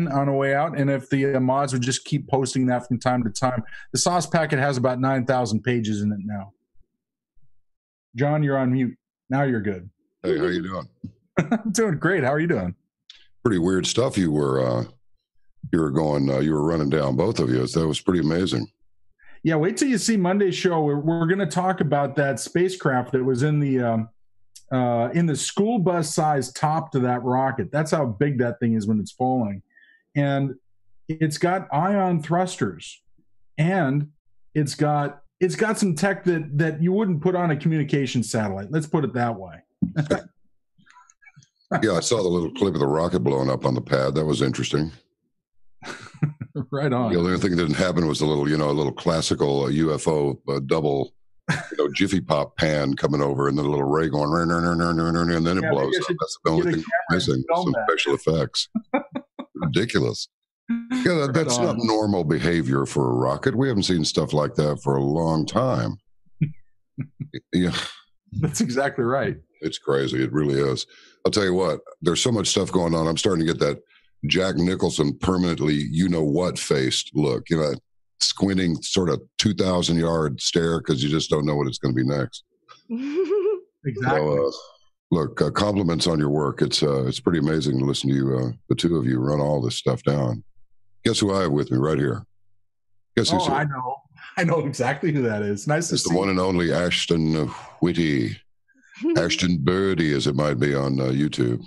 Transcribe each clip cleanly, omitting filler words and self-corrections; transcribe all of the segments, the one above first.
on the way out. And if the mods would just keep posting that from time to time. The sauce packet has about 9,000 pages in it now. John, you're on mute. Now you're good. Hey, how you doing? I'm doing great. How are you doing? Pretty weird stuff you were running down, both of you. That was pretty amazing. Yeah, wait till you see Monday's show. We're going to talk about that spacecraft that was in the school bus size top to that rocket. That's how big that thing is when it's falling. And it's got ion thrusters, and it's got some tech that you wouldn't put on a communication satellite. Let's put it that way. Yeah, I saw the little clip of the rocket blowing up on the pad. That was interesting. Right on. The only thing that didn't happen was a little classical UFO double, Jiffy Pop pan coming over, and then a little ray going, and then it blows up. That's the only thing missing. Some special effects. Ridiculous. Yeah, that's not normal behavior for a rocket. We haven't seen stuff like that for a long time. Yeah, that's exactly right. It's crazy. It really is. I'll tell you what. There's so much stuff going on. I'm starting to get that Jack Nicholson permanently, faced look. Squinting, sort of 2,000-yard stare because you just don't know what it's going to be next. Exactly. So, look, compliments on your work. It's pretty amazing to listen to you, the two of you, run all this stuff down. Guess who I have with me right here? Guess who's here? I know exactly who that is. Nice to see. It's the one and only Ashton Whitty. Ashton Birdie, as it might be on YouTube.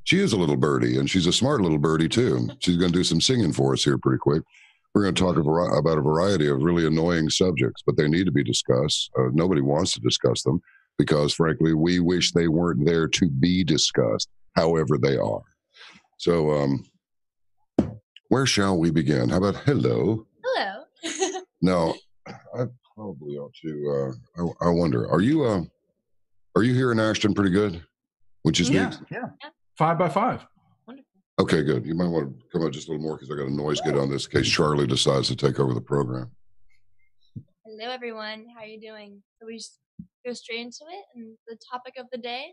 She is a little birdie, and she's a smart little birdie too. She's going to do some singing for us here pretty quick. We're going to talk about a variety of really annoying subjects, but they need to be discussed. Nobody wants to discuss them because, frankly, we wish they weren't there to be discussed. However, they are. So, where shall we begin? How about hello? Hello. Now, I probably ought to. I wonder, are you here in Ashton pretty good? Which is neat. Yeah. 5 by 5. Wonderful. Okay, good. You might want to come out just a little more because I got a noise gate on this in case Charlie decides to take over the program. Hello, everyone. How are you doing? So we just go straight into it and the topic of the day.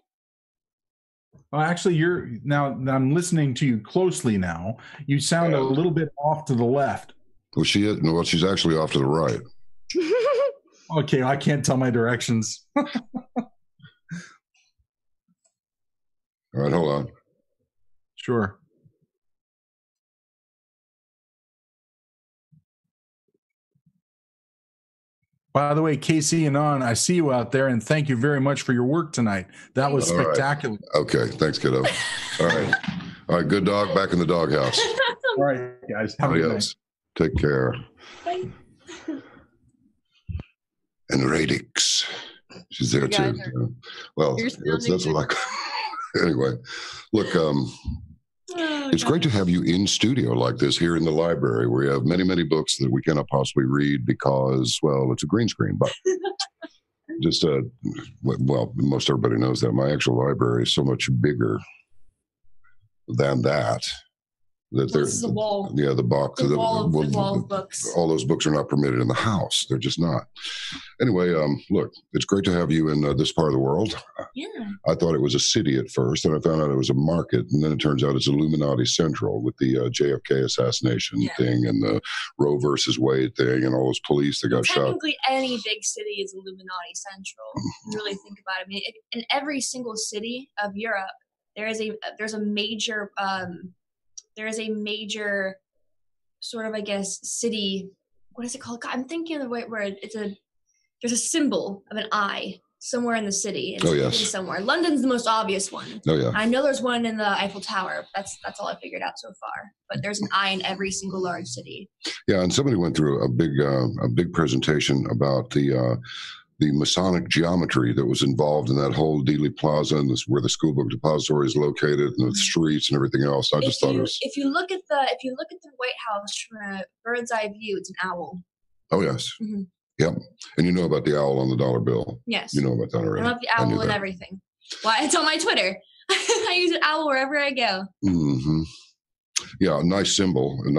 Well, actually, I'm listening to you closely now. You sound a little bit off to the left. Well, she's actually off to the right. Okay, I can't tell my directions. All right, hold on. Sure. By the way, Casey and On, I see you out there, and thank you very much for your work tonight. That was spectacular. Right. Okay, thanks, kiddo. All right, good dog back in the doghouse. All right, guys. Have a good night. Take care. Bye. And Radix, she's there too. Well, that's what I. Anyway, look, it's great to have you in studio like this here in the library where you have many, many books that we cannot possibly read because, well, it's a green screen. But just, most everybody knows that my actual library is so much bigger than that. That this is a wall. Yeah, the box. The wall of books. All those books are not permitted in the house. They're just not. Anyway, look, it's great to have you in this part of the world. Yeah. I thought it was a city at first, and I found out it was a market, and then it turns out it's Illuminati Central with the JFK assassination thing and the Roe versus Wade thing and all those police that got shot. Technically, any big city is Illuminati Central. If you really think about it. I mean, in every single city of Europe, there's a major sort of, I guess, city. What is it called? I'm thinking of the way where there's a symbol of an eye somewhere in the city. It's somewhere. London's the most obvious one. Oh yeah. I know there's one in the Eiffel Tower. That's all I figured out so far. But there's an eye in every single large city. Yeah, and somebody went through a big presentation about the Masonic geometry that was involved in that whole Dealey Plaza and where the school book depository is located and the streets and everything else. I just thought it was. If you look at the White House from a bird's eye view, it's an owl. Oh yes. Mm-hmm. Yep. And you know about the owl on the dollar bill. Yes. You know about that already. I love the owl and everything. Well, it's on my Twitter. I use an owl wherever I go. Mm-hmm. Yeah, a nice symbol, and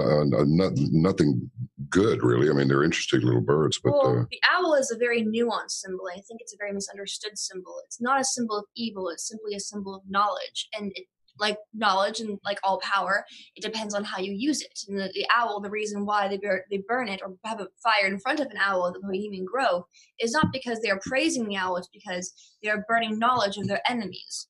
nothing good, really. I mean, they're interesting little birds, but the owl is a very nuanced symbol. I think it's a very misunderstood symbol. It's not a symbol of evil. It's simply a symbol of knowledge, and like knowledge and like all power, it depends on how you use it. And the owl, the reason why they burn it or have a fire in front of an owl at the Bohemian Grove is not because they are praising the owl, it's because they are burning knowledge of their enemies.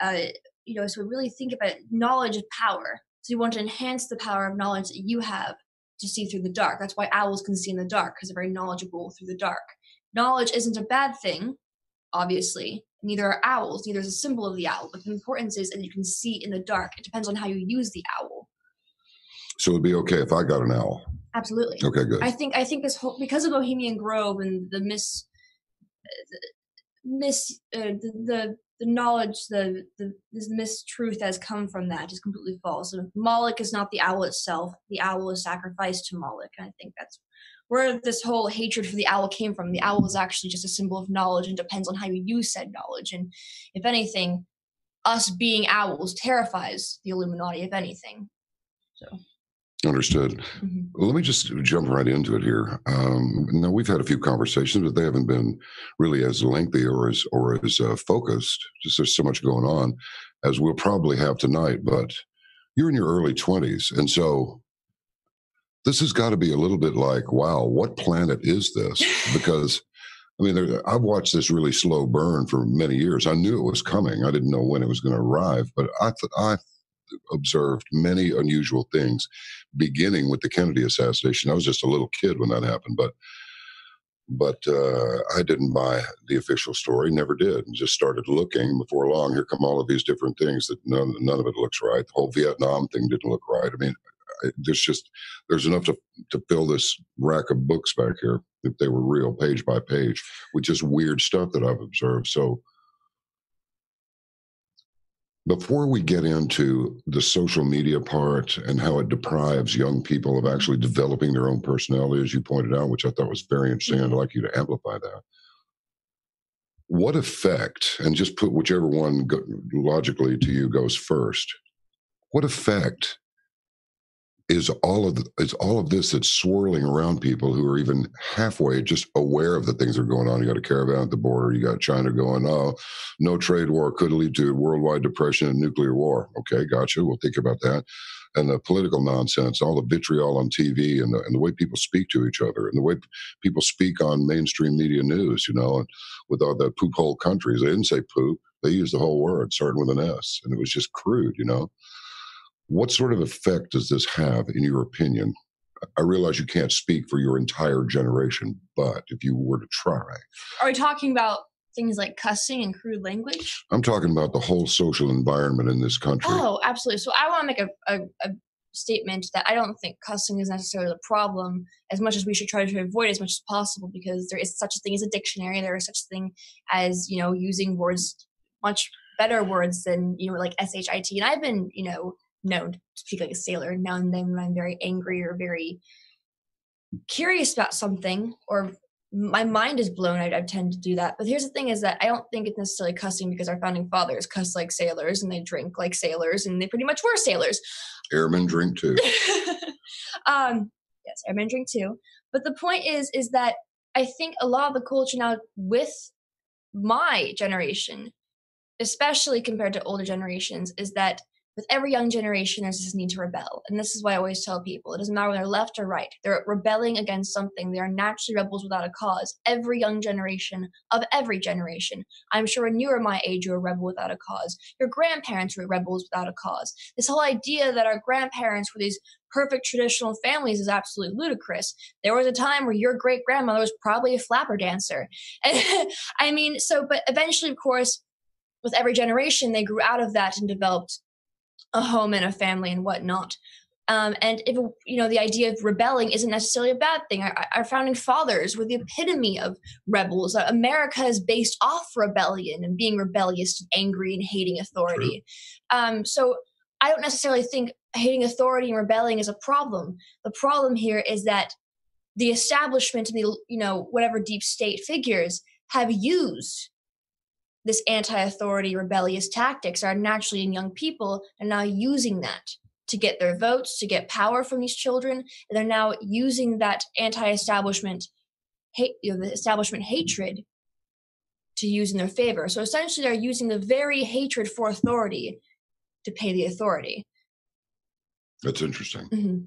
So really think about it. Knowledge is power. So you want to enhance the power of knowledge that you have to see through the dark. That's why owls can see in the dark, because they're very knowledgeable through the dark. Knowledge isn't a bad thing, obviously. Neither are owls. Neither is a symbol of the owl. But the importance is that you can see in the dark. It depends on how you use the owl. So it'd be okay if I got an owl. Absolutely. Okay, good. I think this whole, because of Bohemian Grove and the knowledge, this mistruth that has come from that is completely false. And Moloch is not the owl itself. The owl is sacrificed to Moloch. And I think that's where this whole hatred for the owl came from. The owl is actually just a symbol of knowledge and depends on how you use said knowledge. And if anything, us being owls terrifies the Illuminati, if anything. So. Understood. Mm-hmm. Well, let me just jump right into it here. Now, we've had a few conversations, but they haven't been really as lengthy or as focused. Just there's so much going on as we'll probably have tonight. But you're in your early 20s, and so this has got to be a little bit like, wow, what planet is this? Because I mean, I've watched this really slow burn for many years. I knew it was coming. I didn't know when it was going to arrive, but I observed many unusual things, beginning with the Kennedy assassination. I was just a little kid when that happened, but I didn't buy the official story, never did, and just started looking. Before long, here come all of these different things that none of it looks right. The whole Vietnam thing didn't look right. I mean, there's enough to fill this rack of books back here if they were real, page by page, with just weird stuff that I've observed. So before we get into the social media part and how it deprives young people of actually developing their own personality, as you pointed out, which I thought was very interesting, I'd like you to amplify that. What effect, and just put whichever one logically to you goes first, what effect is all of this that's swirling around people who are even halfway just aware of the things that are going on? You got a caravan at the border. You got China going, oh, no trade war could lead to worldwide depression and nuclear war. Okay, gotcha. We'll think about that. And the political nonsense, all the vitriol on TV and the way people speak to each other and the way people speak on mainstream media news, and with all the poop hole countries. They didn't say poop. They used the whole word starting with an S, and it was just crude, What sort of effect does this have, in your opinion? I realize you can't speak for your entire generation, but if you were to try. Are we talking about things like cussing and crude language? I'm talking about the whole social environment in this country. Oh, absolutely. So I want to make a statement that I don't think cussing is necessarily the problem, as much as we should try to avoid it as much as possible, because there is such a thing as a dictionary. There is such a thing as, using words, much better words than, like SHIT. And I've been, known to speak like a sailor now and then when I'm very angry or very curious about something or my mind is blown. I tend to do that. But here's the thing is that I don't think it's necessarily cussing, because our founding fathers cuss like sailors and they drink like sailors and they pretty much were sailors. Airmen drink too. Yes, airmen drink too. But the point is that I think a lot of the culture now with my generation, especially compared to older generations, is that with every young generation, there's this need to rebel. And this is why I always tell people, it doesn't matter whether they're left or right. They're rebelling against something. They are naturally rebels without a cause. Every young generation of every generation. I'm sure when you were my age, you were a rebel without a cause. Your grandparents were rebels without a cause. This whole idea that our grandparents were these perfect traditional families is absolutely ludicrous. There was a time where your great-grandmother was probably a flapper dancer. But eventually, of course, with every generation, they grew out of that and developed a home and a family and whatnot. And if, the idea of rebelling isn't necessarily a bad thing. Our founding fathers were the epitome of rebels. America is based off rebellion and being rebellious and angry and hating authority. So I don't necessarily think hating authority and rebelling is a problem. The problem here is that the establishment and the, whatever deep state figures have used this anti-authority rebellious tactics are naturally in young people and now using that to get their votes, to get power from these children. And they're now using that anti-establishment the establishment hatred to use in their favor. So essentially they're using the very hatred for authority to pay the authority. That's interesting. Mm-hmm.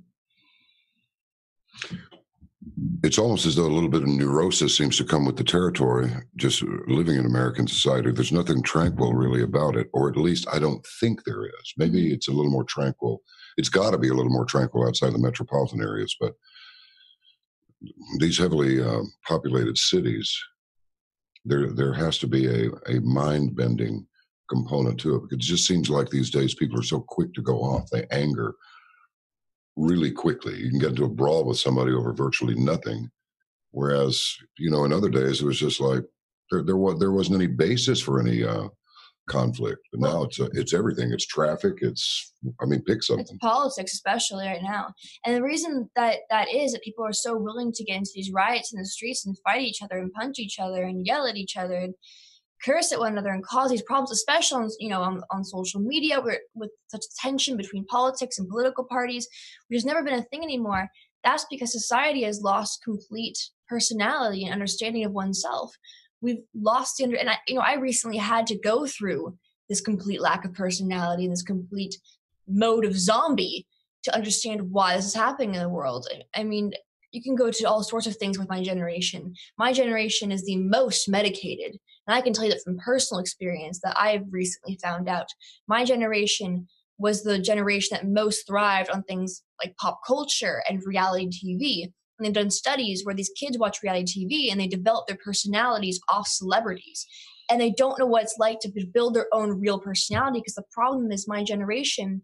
It's almost as though a little bit of neurosis seems to come with the territory, just living in American society. There's nothing tranquil really about it, or at least I don't think there is. Maybe it's a little more tranquil. It's got to be a little more tranquil outside the metropolitan areas, but these heavily populated cities, there has to be a mind-bending component to it, because it just seems like these days people are so quick to go off. They anger really quickly. You can get into a brawl with somebody over virtually nothing. Whereas, in other days, it was just like there wasn't any basis for any conflict. But now it's everything. It's traffic. Pick something. It's politics, especially right now. And the reason that is that people are so willing to get into these riots in the streets and fight each other and punch each other and yell at each other and curse at one another and cause these problems, especially on social media, with such tension between politics and political parties, which has never been a thing anymore. That's because society has lost complete personality and understanding of oneself. We've lost I recently had to go through this complete lack of personality and this complete mode of zombie to understand why this is happening in the world. I mean, you can go to all sorts of things with my generation. My generation is the most medicated. And I can tell you that from personal experience that I've recently found out. My generation was the generation that most thrived on things like pop culture and reality TV. And they've done studies where these kids watch reality TV and they develop their personalities off celebrities. And they don't know what it's like to build their own real personality, because the problem is my generation,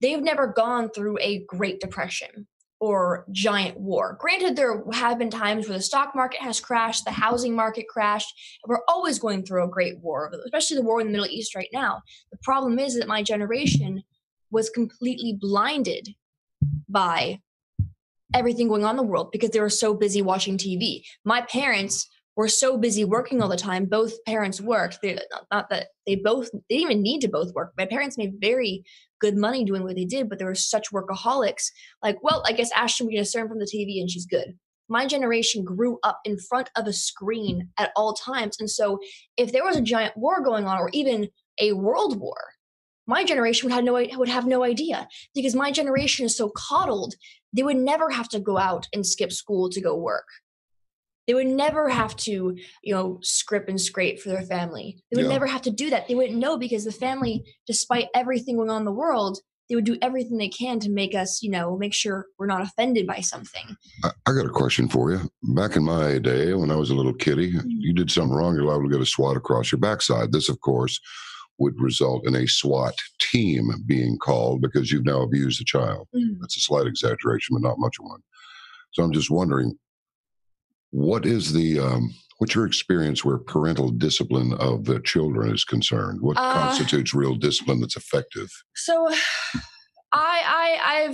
they've never gone through a Great Depression or giant war. Granted, there have been times where the stock market has crashed, the housing market crashed, and we're always going through a great war, especially the war in the Middle East right now. The problem is that my generation was completely blinded by everything going on in the world because they were so busy watching TV. My parents were so busy working all the time. Both parents worked. Not that they didn't even need to both work. My parents made very good money doing what they did, but they were such workaholics. Like, well, I guess Ashton we can discern from the TV and she's good. My generation grew up in front of a screen at all times. And so if there was a giant war going on or even a world war, my generation would have no idea, because my generation is so coddled. They would never have to go out and skip school to go work. They would never have to, scrap and scrape for their family. They would never have to do that. They wouldn't know, because the family, despite everything going on in the world, they would do everything they can to make us, make sure we're not offended by something. I got a question for you. Back in my day, when I was a little kiddie, you did something wrong, you're liable to get a swat across your backside. This, of course, would result in a SWAT team being called because you've now abused a child. That's a slight exaggeration, but not much of one. So I'm just wondering, what is what's your experience where parental discipline of the children is concerned? What constitutes real discipline that's effective? So I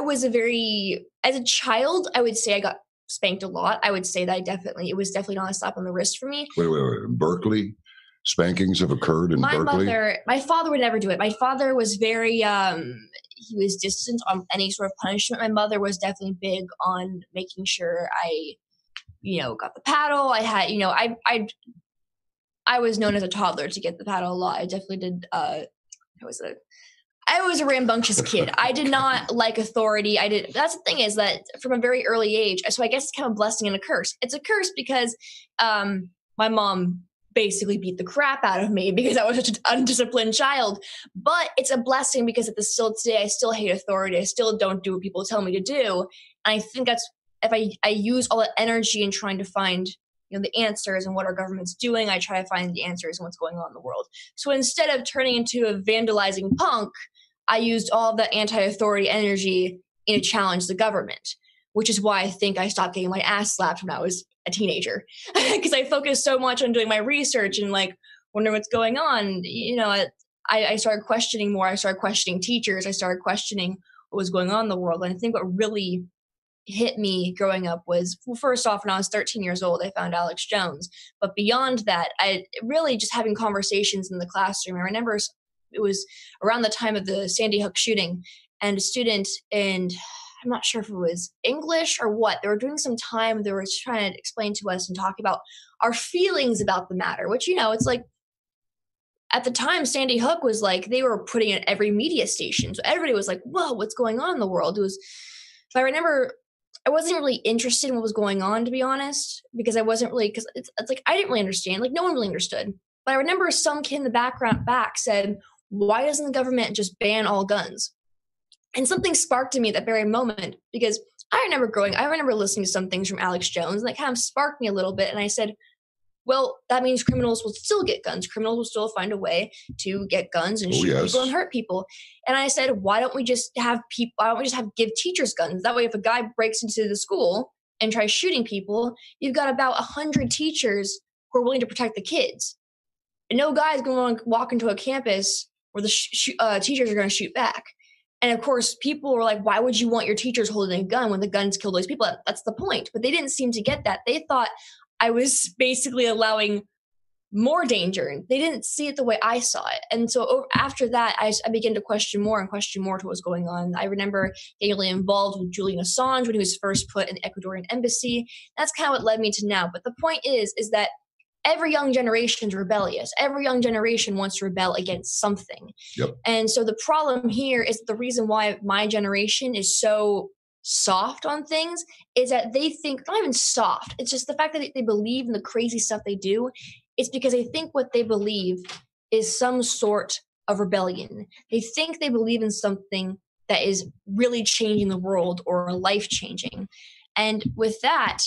was as a child, I would say I got spanked a lot. I would say that it was definitely not a slap on the wrist for me. Wait. Berkeley? Spankings have occurred in Berkeley? My father would never do it. My father was very, he was distant on any sort of punishment. My mother was definitely big on making sure I, got the paddle. I had, I was known as a toddler to get the paddle a lot. I definitely did. I was a rambunctious kid. I did not like authority. That's the thing, is that from a very early age. So I guess it's kind of a blessing and a curse. It's a curse because my mom basically beat the crap out of me because I was such an undisciplined child. But it's a blessing because still today, I still hate authority. I still don't do what people tell me to do. And I think that's, if I use all that energy in trying to find the answers and what our government's doing, I try to find the answers and what's going on in the world. So instead of turning into a vandalizing punk, I used all the anti-authority energy to challenge the government, which is why I think I stopped getting my ass slapped when I was a teenager, because I focused so much on doing my research and wondering what's going on. I started questioning more. I started questioning teachers. I started questioning what was going on in the world. And I think what really hit me growing up was, well, first off, when I was 13 years old, I found Alex Jones. But beyond that, I really just having conversations in the classroom. I remember it was around the time of the Sandy Hook shooting, and a student, and I'm not sure if it was English or what, they were doing some time, they were trying to explain to us and talk about our feelings about the matter, which, it's like, at the time, Sandy Hook was like, they were putting it at every media station. So everybody was like, whoa, what's going on in the world? So I remember I wasn't really interested in what was going on, to be honest, because it's like, I didn't really understand. Like, no one really understood. But I remember some kid in the back said, why doesn't the government just ban all guns? And something sparked in me at that very moment, because I remember listening to some things from Alex Jones, and that kind of sparked me a little bit. And I said, well, that means criminals will still get guns. Criminals will still find a way to get guns and shoot people and hurt people. And I said, why don't we just give teachers guns? That way, if a guy breaks into the school and tries shooting people, you've got about 100 teachers who are willing to protect the kids. And no guy's going to walk into a campus where the teachers are going to shoot back. And of course, people were like, why would you want your teachers holding a gun when the guns kill those people? That's the point. But they didn't seem to get that. They thought I was basically allowing more danger. They didn't see it the way I saw it. And so after that, I began to question more to what was going on. I remember getting really involved with Julian Assange when he was first put in the Ecuadorian embassy. That's kind of what led me to now. But the point is that every young generation is rebellious. Every young generation wants to rebel against something. Yep. And so the problem here is the reason why my generation is so soft on things is that they think, not even soft, it's just the fact that they believe in the crazy stuff they do. It's because they think what they believe is some sort of rebellion. They think they believe in something that is really changing the world or life-changing. And with that,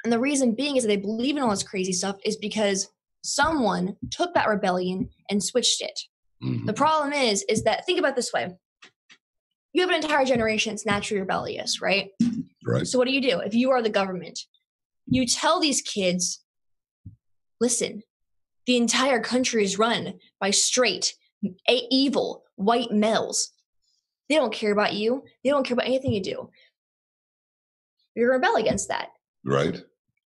and the reason being is that they believe in all this crazy stuff is because someone took that rebellion and switched it. Mm-hmm. The problem is that, think about it this way. You have an entire generation that's naturally rebellious, right? Right. So what do? If you are the government, you tell these kids, listen, the entire country is run by straight, evil, white males. They don't care about you. They don't care about anything you do. You're going to rebel against that. Right.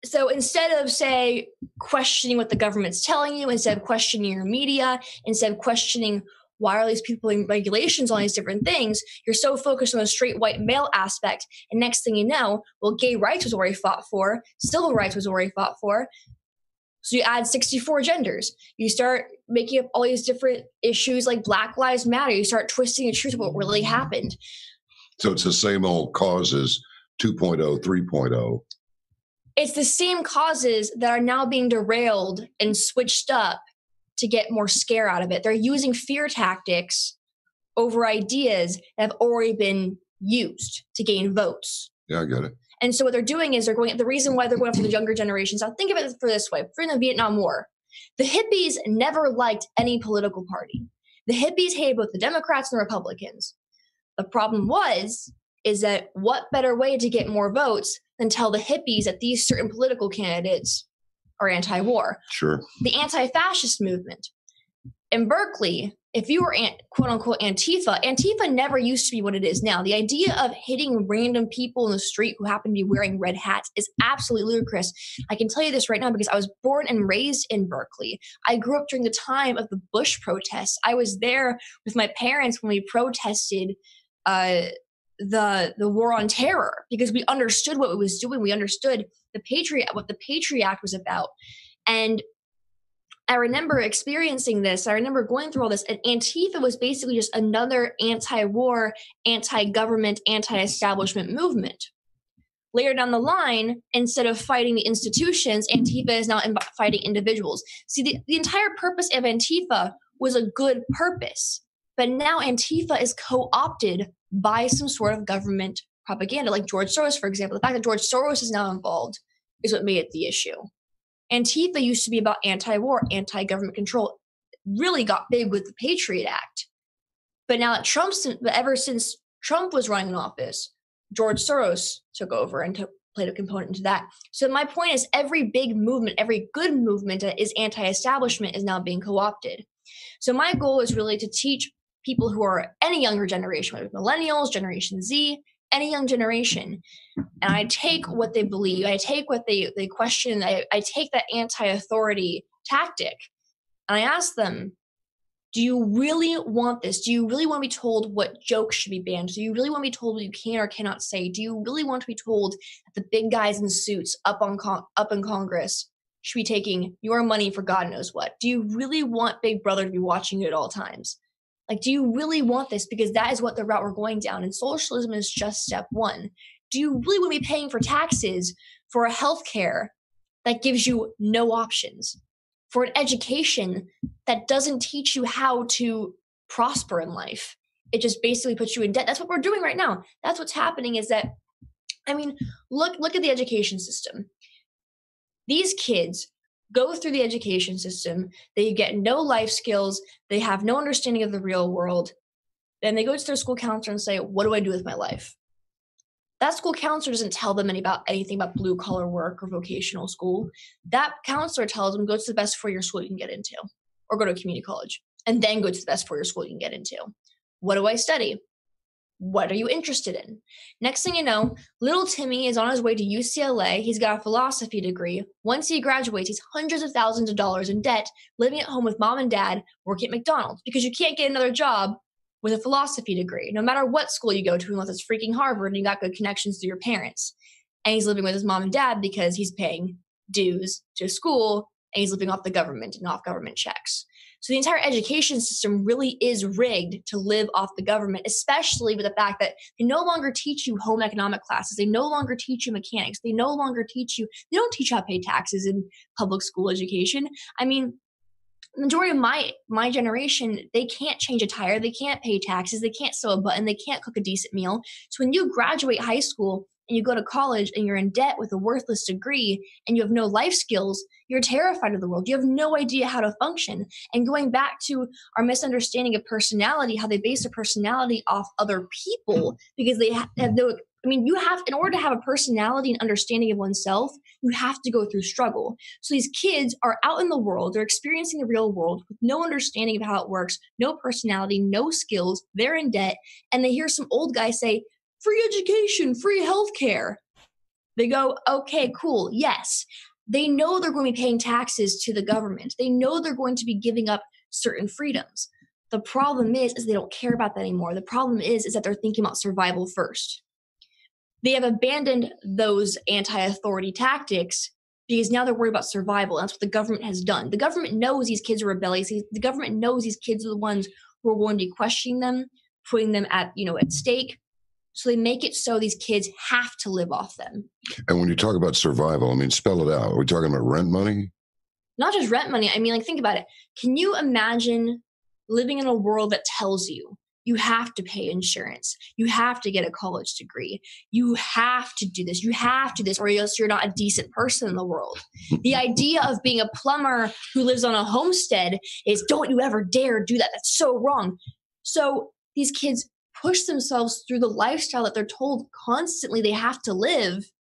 So instead of, say, questioning what the government's telling you, instead of questioning your media, instead of questioning why are these people in regulations on these different things, you're so focused on the straight white male aspect. And next thing you know, well, gay rights was already fought for. Civil rights was already fought for. So you add 64 genders. You start making up all these different issues like Black Lives Matter. You start twisting the truth of what really happened. So it's the same old causes, 2.0, 3.0. It's the same causes that are now being derailed and switched up to get more scare out of it. They're using fear tactics over ideas that have already been used to gain votes. Yeah, I get it. And so what they're doing is the reason why they're going for the younger generations. I'll think of it for this way. During the Vietnam War, the hippies never liked any political party. The hippies hated both the Democrats and the Republicans. The problem is that what better way to get more votes than tell the hippies that these certain political candidates are anti-war? Sure. The anti-fascist movement. In Berkeley, if you were quote-unquote Antifa never used to be what it is now. The idea of hitting random people in the street who happen to be wearing red hats is absolutely ludicrous. I can tell you this right now because I was born and raised in Berkeley. I grew up during the time of the Bush protests. I was there with my parents when we protested the war on terror because we understood what it was doing. We understood what the Patriot Act was about. And I remember experiencing this. I remember going through all this. And Antifa was basically just another anti-war, anti-government, anti-establishment movement. Later down the line, instead of fighting the institutions, Antifa is now fighting individuals. See, the entire purpose of Antifa was a good purpose. But now Antifa is co-opted by some sort of government propaganda, like George Soros, for example. The fact that George Soros is now involved is what made it the issue. Antifa used to be about anti-war, anti-government control. Really got big with the Patriot Act. But now that ever since Trump was running in office, George Soros took over and played a component into that. So my point is every big movement, every good movement that is anti-establishment is now being co-opted. So my goal is really to teach people who are any younger generation, whether millennials, Generation Z, any young generation, and I take what they believe, I take what they question, I take that anti-authority tactic, and I ask them, do you really want this? Do you really want to be told what jokes should be banned? Do you really want to be told what you can or cannot say? Do you really want to be told that the big guys in suits up in Congress should be taking your money for God knows what? Do you really want Big Brother to be watching you at all times? Like, do you really want this? Because that is what the route we're going down. And socialism is just step one. Do you really want to be paying for taxes for a healthcare that gives you no options? For an education that doesn't teach you how to prosper in life? It just basically puts you in debt. That's what we're doing right now. That's what's happening is that, I mean, look at the education system. These kids go through the education system. They get no life skills. They have no understanding of the real world. Then they go to their school counselor and say, what do I do with my life? That school counselor doesn't tell them anything about blue collar work or vocational school. That counselor tells them, go to the best four-year school you can get into, or go to a community college, and then go to the best four-year school you can get into. What do I study? What are you interested in? Next thing you know, little Timmy is on his way to UCLA. He's got a philosophy degree. Once he graduates, he's hundreds of thousands of dollars in debt, living at home with mom and dad, working at McDonald's, because you can't get another job with a philosophy degree, no matter what school you go to, unless it's freaking Harvard and you got good connections to your parents. And he's living with his mom and dad because he's paying dues to school, and he's living off the government and off government checks. So the entire education system really is rigged to live off the government, especially with the fact that they no longer teach you home economic classes. They no longer teach you mechanics. They no longer they don't teach you how to pay taxes in public school education. I mean, the majority of my generation, they can't change a tire. They can't pay taxes. They can't sew a button. They can't cook a decent meal. So when you graduate high school and you go to college and you're in debt with a worthless degree and you have no life skills, you're terrified of the world. You have no idea how to function. And going back to our misunderstanding of personality, how they base their personality off other people because they have no, in order to have a personality and understanding of oneself, you have to go through struggle. So these kids are out in the world, they're experiencing the real world with no understanding of how it works, no personality, no skills, they're in debt, and they hear some old guy say, free education, free healthcare. They go, okay, cool, yes. They know they're going to be paying taxes to the government. They know they're going to be giving up certain freedoms. The problem is they don't care about that anymore. The problem is that they're thinking about survival first. They have abandoned those anti-authority tactics because now they're worried about survival. And that's what the government has done. The government knows these kids are rebellious. The government knows these kids are the ones who are going to be questioning them, putting them at stake. So they make it so these kids have to live off them. And when you talk about survival, spell it out. Are we talking about rent money? Not just rent money. Think about it. Can you imagine living in a world that tells you have to pay insurance, you have to get a college degree, you have to do this, or else you're not a decent person in the world. The idea of being a plumber who lives on a homestead is don't you ever dare do that. That's so wrong. So these kids push themselves through the lifestyle that they're told constantly they have to live.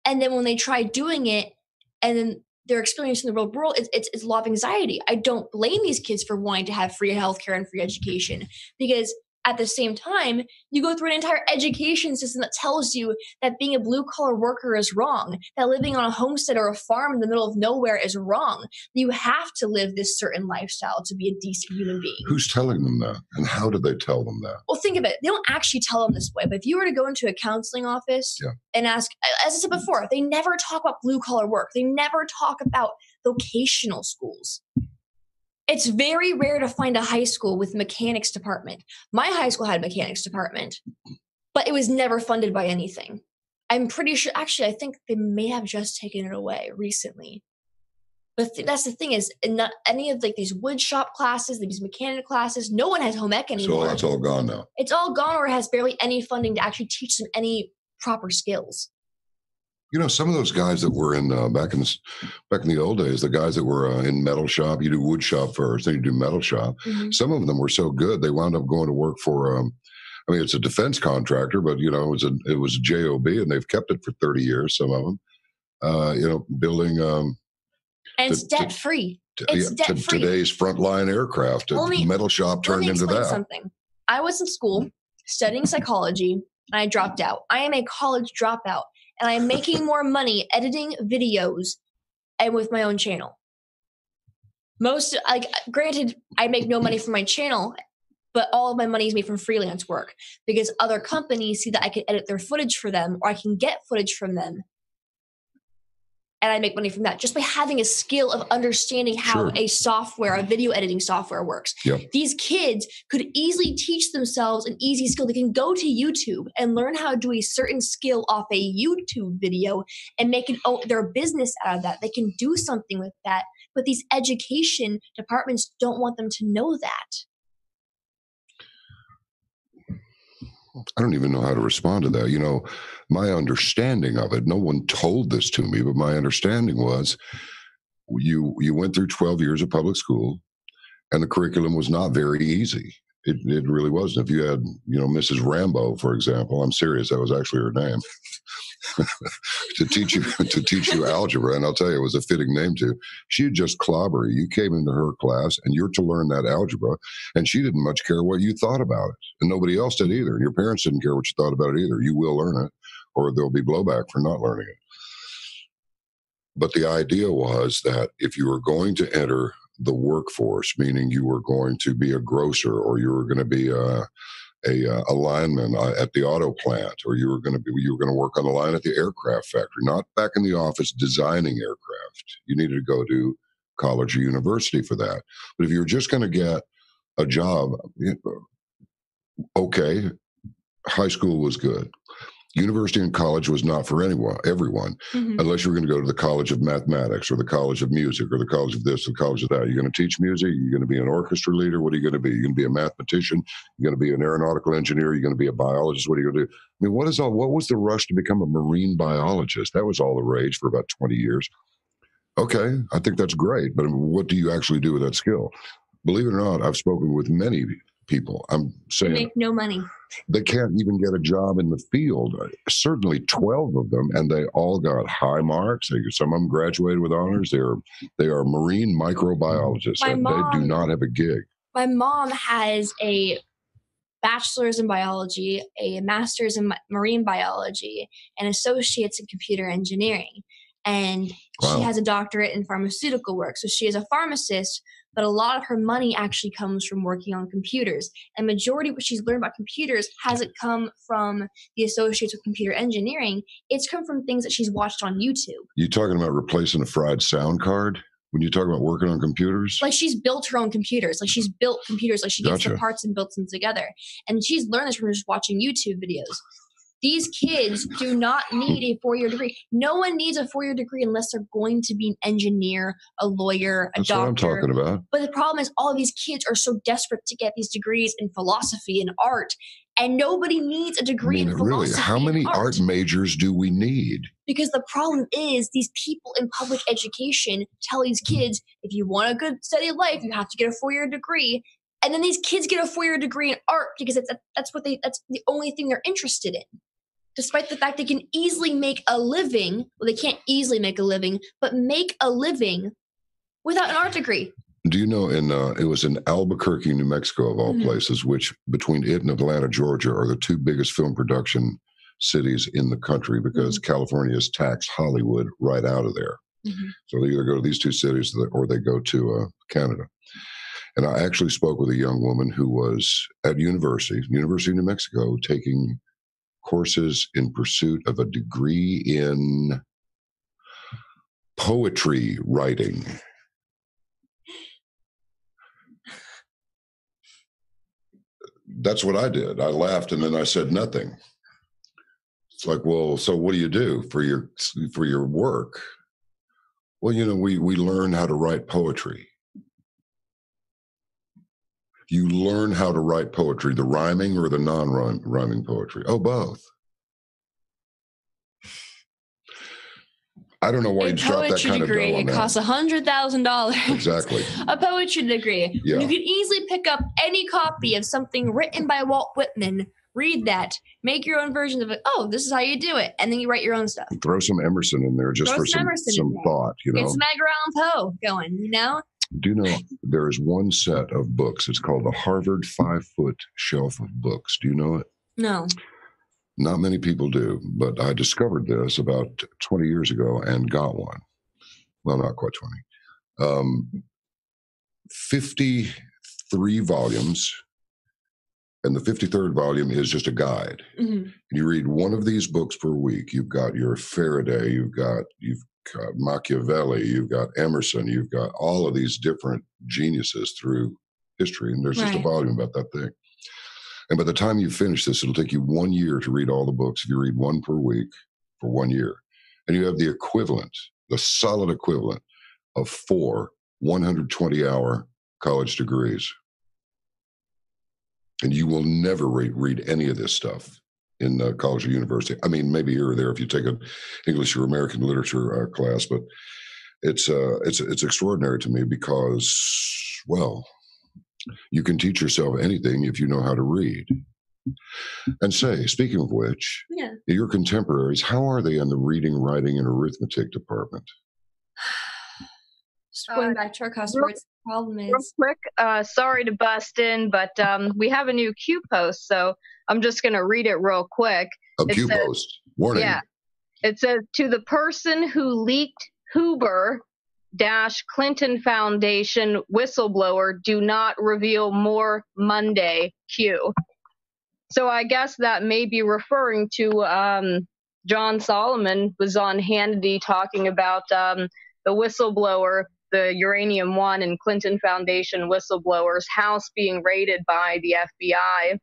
And then when they try doing it and then they're experiencing the real world, it's a lot of anxiety. I don't blame these kids for wanting to have free healthcare and free education because at the same time, you go through an entire education system that tells you that being a blue-collar worker is wrong, that living on a homestead or a farm in the middle of nowhere is wrong. You have to live this certain lifestyle to be a decent human being. Who's telling them that? And how do they tell them that? Well, think of it. They don't actually tell them this way, but if you were to go into a counseling office and ask, as I said before, they never talk about blue-collar work. They never talk about vocational schools. It's very rare to find a high school with mechanics department. My high school had a mechanics department, but it was never funded by anything. I'm pretty sure, actually, I think they may have just taken it away recently. But that's the thing is, not any of these wood shop classes, these mechanic classes, no one has home ec anymore. So that's all gone now. It's all gone or has barely any funding to actually teach them any proper skills. Some of those guys that were in back in the old days, the guys that were in metal shop, you do wood shop first, then you do metal shop. Mm-hmm. Some of them were so good they wound up going to work for. It's a defense contractor, but it was a job, and they've kept it for 30 years. Some of them, building. And it's debt free. It's debt free. Today's frontline aircraft, metal shop turned into that. Something. I was in school studying psychology, and I dropped out. I am a college dropout. And I'm making more money editing videos and with my own channel. Granted, I make no money from my channel, but all of my money is made from freelance work because other companies see that I can edit their footage for them or I can get footage from them and I make money from that just by having a skill of understanding how a video editing software works. Yep. These kids could easily teach themselves an easy skill. They can go to YouTube and learn how to do a certain skill off a YouTube video and make their business out of that. They can do something with that, but these education departments don't want them to know that. I don't even know how to respond to that. You know, my understanding of it, no one told this to me, but my understanding was you went through 12 years of public school and the curriculum was not very easy. It really wasn't. If you had, you know, Mrs. Rambo, for example, I'm serious, that was actually her name, to teach you algebra, and I'll tell you, it was a fitting name too. She'd just clobber you. You came into her class, and you're to learn that algebra, and she didn't much care what you thought about it, and nobody else did either. And your parents didn't care what you thought about it either. You will learn it, or there'll be blowback for not learning it. But the idea was that if you were going to enter the workforce, meaning you were going to be a grocer, or you were going to be a lineman at the auto plant, or you were going to work on the line at the aircraft factory, not back in the office designing aircraft. You needed to go to college or university for that. But if you're just going to get a job, okay, high school was good. University and college was not for everyone, unless you were going to go to the College of Mathematics or the College of Music or the College of this or the College of that. You're going to teach music. You're going to be an orchestra leader. What are you going to be? You're going to be a mathematician. You're going to be an aeronautical engineer. You're going to be a biologist. What are you going to do? I mean, what was the rush to become a marine biologist? That was all the rage for about 20 years. Okay, I think that's great, but what do you actually do with that skill? Believe it or not, I've spoken with many people. I'm saying they make no money. They can't even get a job in the field. Certainly 12 of them, and they all got high marks. Some of them graduated with honors. They are marine microbiologists. They do not have a gig. My mom has a bachelor's in biology, a master's in marine biology, and associates in computer engineering. And she has a doctorate in pharmaceutical work. So she is a pharmacist, but a lot of her money actually comes from working on computers. And majority of what she's learned about computers hasn't come from the associates of computer engineering. It's come from things that she's watched on YouTube. You talking about replacing a fried sound card? When you talk about working on computers? Like she's built her own computers. Like she's built computers. Like she gets the parts and builds them together. And she's learned this from just watching YouTube videos. These kids do not need a 4-year degree. No one needs a 4-year degree unless they're going to be an engineer, a lawyer, a doctor. That's what I'm talking about. But the problem is all of these kids are so desperate to get these degrees in philosophy and art, and nobody needs a degree in philosophy. Really, how many art majors do we need? Because the problem is these people in public education tell these kids, if you want a good steady life, you have to get a 4-year degree. And then these kids get a 4-year degree in art because that's the only thing they're interested in. Despite the fact they can easily make a living, well, they can't easily make a living, but make a living without an art degree. Do you know, it was in Albuquerque, New Mexico, of all places, which between it and Atlanta, Georgia, are the two biggest film production cities in the country because California has taxed Hollywood right out of there. So they either go to these two cities or they go to Canada. And I actually spoke with a young woman who was at University of New Mexico, taking courses in pursuit of a degree in poetry writing. That's what I did. I laughed and then I said nothing. It's like, well, so what do you do for your work? Well, you know, we learn how to write poetry. You learn how to write poetry, the rhyming or the non-rhyming poetry. Oh, both. I don't know why you drop that kind degree, of dough on it costs $100,000. Exactly. A poetry degree. Yeah. You could easily pick up any copy of something written by Walt Whitman, read that, make your own version of it. Oh, this is how you do it. And then you write your own stuff. Throw some Emerson in there just for some thought, you know. Get some Edgar Allan Poe going, you know? Do you know there is one set of books? It's called the Harvard 5-Foot Shelf of Books. Do you know it? No. Not many people do, but I discovered this about 20 years ago and got one. Well, not quite 20. 53 volumes, and the 53rd volume is just a guide. You read one of these books per week. You've got your Faraday, you've Machiavelli, you've got Emerson, you've got all of these different geniuses through history, and there's just a volume about that thing. And by the time you finish this, it'll take you 1 year to read all the books. If you read one per week for 1 year, and you have the equivalent, the solid equivalent of 4 120-hour college degrees. And you will never read any of this stuff in college or university. I mean, maybe here or there if you take an English or American literature class, but it's extraordinary to me because, well, you can teach yourself anything if you know how to read. And say, speaking of which, your contemporaries, how are they in the reading, writing, and arithmetic department? Just going back to our customers, the problem is... Real quick, sorry to bust in, but we have a new Q post, so I'm just going to read it real quick. Q post. Warning. Yeah. It says, to the person who leaked Huber - Clinton Foundation whistleblower, do not reveal more Monday, Q. So I guess that may be referring to John Solomon was on Hannity talking about the whistleblower, the Uranium One and Clinton Foundation whistleblowers' house being raided by the FBI.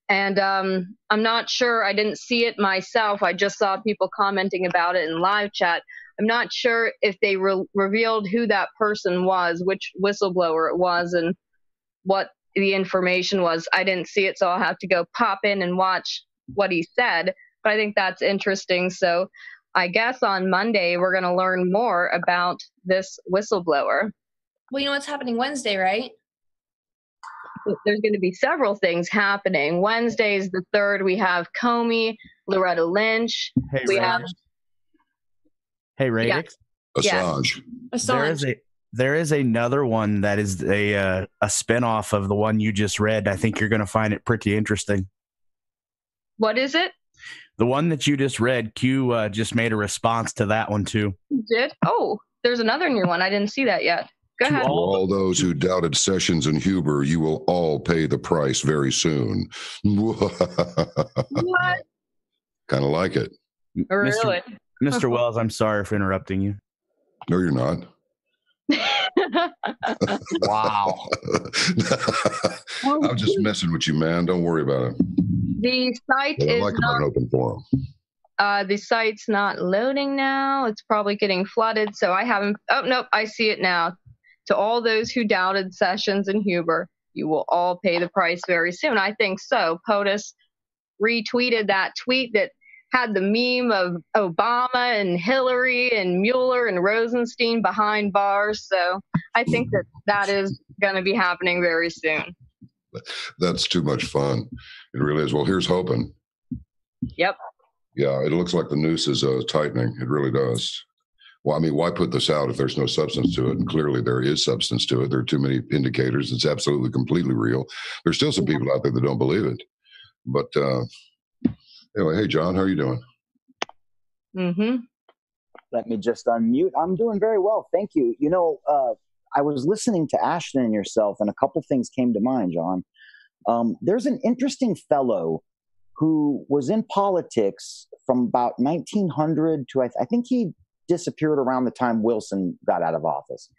And I'm not sure, I didn't see it myself. I just saw people commenting about it in live chat. I'm not sure if they revealed who that person was, which whistleblower it was, and what the information was. I didn't see it, so I'll have to go pop in and watch what he said. But I think that's interesting. So I guess on Monday, we're going to learn more about this whistleblower. Well, you know what's happening Wednesday, right? There's going to be several things happening. Wednesday is the 3rd. We have Comey, Loretta Lynch. Hey, Radix. Assange. There is another one that is a spinoff of the one you just read. I think you're going to find it pretty interesting. What is it? The one that you just read, Q just made a response to that one too. You did? Oh, there's another new one. I didn't see that yet. Go ahead. To all those who doubted Sessions and Huber, you will all pay the price very soon. What? Kind of like it. Really? Mr. Wells, I'm sorry for interrupting you. No, you're not. Wow. I'm just messing with you, man. Don't worry about it. The site is like not an open forum. The site's not loading now. It's probably getting flooded, so I haven't. Oh, nope, I see it now. To all those who doubted Sessions and Huber, you will all pay the price very soon. I think so. POTUS retweeted that tweet that had the meme of Obama and Hillary and Mueller and Rosenstein behind bars. So I think that is going to be happening very soon. That's too much fun. It really is. Well, here's hoping. Yep. Yeah, it looks like the noose is tightening. It really does. Well, I mean, why put this out if there's no substance to it? And clearly there is substance to it. There are too many indicators. It's absolutely, completely real. There's still some people out there that don't believe it. But anyway, hey, John, how are you doing? Mm-hmm. Let me just unmute. I'm doing very well. Thank you. You know, I was listening to Ashton and yourself, and a couple things came to mind, John. There's an interesting fellow who was in politics from about 1900 to, I think he disappeared around the time Wilson got out of office.